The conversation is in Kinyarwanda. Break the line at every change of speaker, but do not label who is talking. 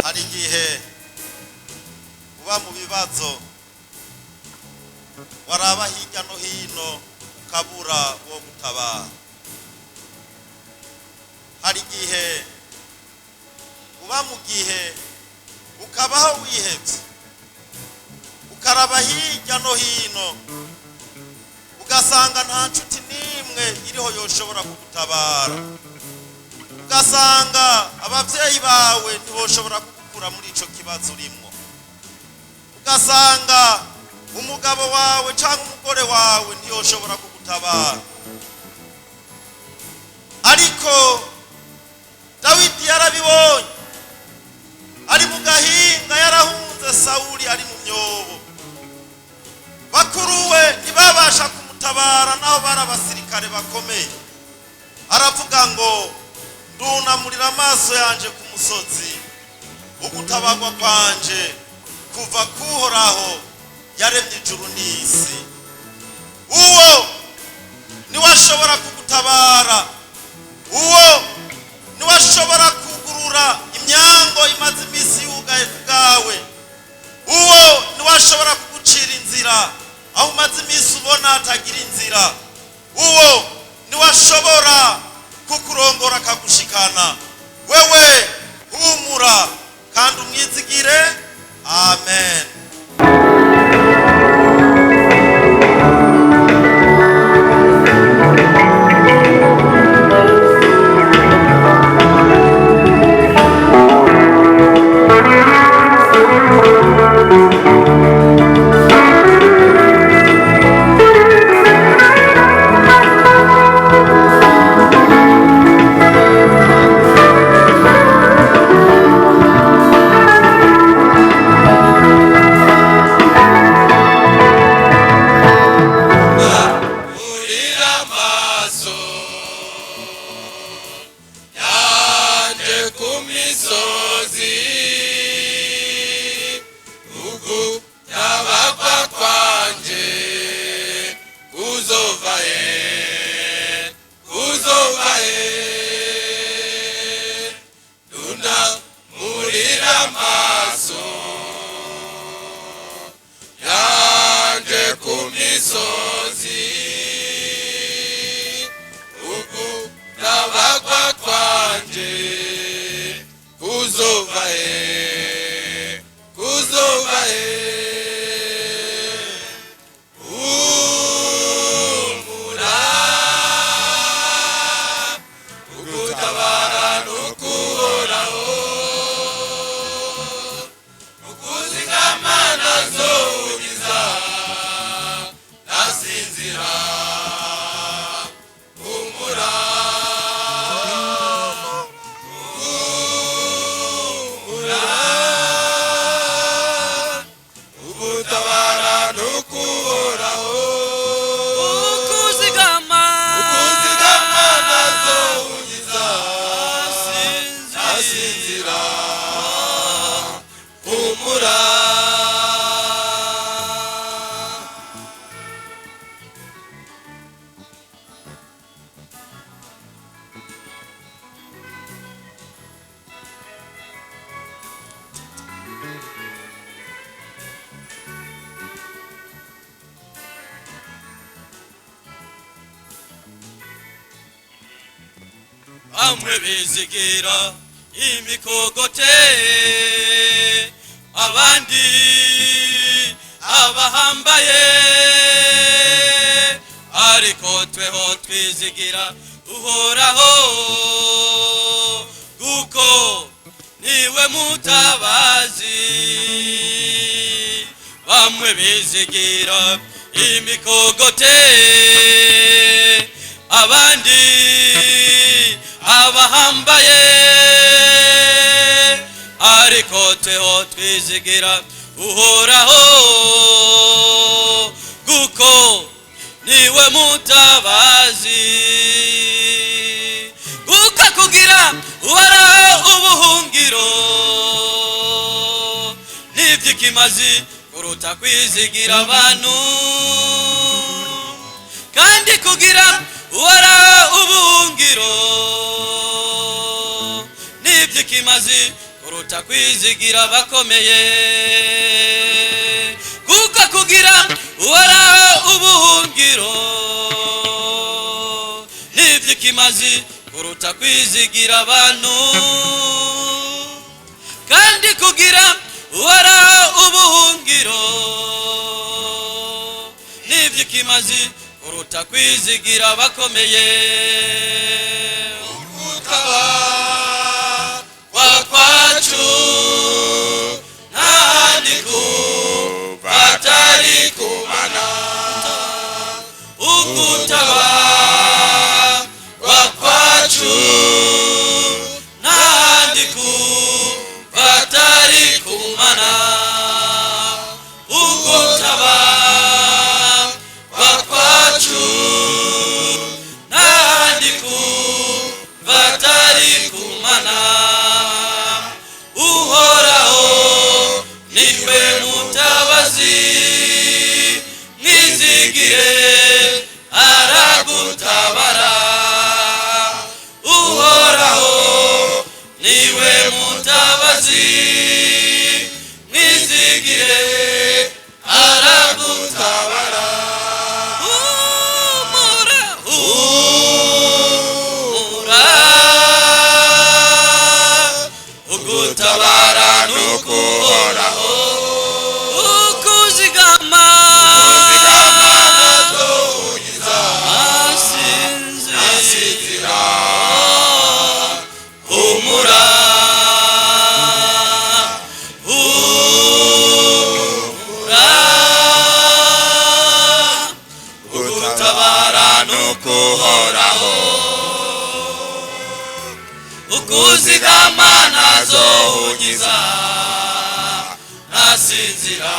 hari igihe uba mu bibazo waraba hirya no hino ukabura wo gutabara. hari igihe uba mu gihe ukabaho wihebye ukaraba hirya no hino ugasanga nta nshuti n'imwe iriho yoshobora kugutabara, ugasanga abavyeyi bawe ntiboshobora kugukura muri ico kibazo urimo, ugasanga umugabo wawe canke umugore wawe ntiyoshobora kugutabara. ariko Dawidi yarabibonye, ari mu gahinga yarahunze Sawuli ari mu myobo, bakuruwe ntibabasha kumutabara naho bari abasirikare bakomeye. aravuga ngo ndunamurira amaso yanje ku musozi, ugutabarwa kwanje kuva kuhoraho yaremye ijuru n'isi. uwo niwashobora kugutabara, uwo niwashobora kugurura imyango imaze iminsi yugaye bwawe, uwo niwashobora kugucira inzira aho umaze iminsi ubona hatagira inzira, uwo niwashobora kukurongora akagushikana. wewe humura kandi umwizigire. amen.
amwe bizigira imikogote, abandi abahambaye, ariko tweho twizigira uhoraho, kuko niwe mutabazi. bamwe bizigira imikogote, abandi abahambaye, ariko tweho twizigira uhoraho, kuko niwe mutabazi. kuko kugira uhoraho ubuhungiro n'ivy'ikimazi kuruta kwizigira abantu, kandi kugira uhoraho ubuhungiro n'iby'ikimazi kuruta kwizigira abakomeye. Kuko kugira uhoraho ubuhungiro n'iby'ikimazi kuruta kwizigira abantu, kandi kugira uhoraho ubuhungiro n'iby'ikimazi kuruta kwizigira abakomeye. Ugutabarwa kwacu ntahandi kuva atari ku Mana. Ugutabarwa kwacu ntahandi kuva atari ku Mana. Ugutabarwa kwacu ntahandi kuva atari ku Mana. Uhoraho niwe mutabazi, mwizigire aragutabara. Uhoraho niwe mutabazi, mwizigire aragutabara. Ugutabara n'ukuhoraho, ukuzigama ntazogiza asinzira. Humura humura, ugutabara n'ukuhoraho, ukuzigama ntazogiza asinzira.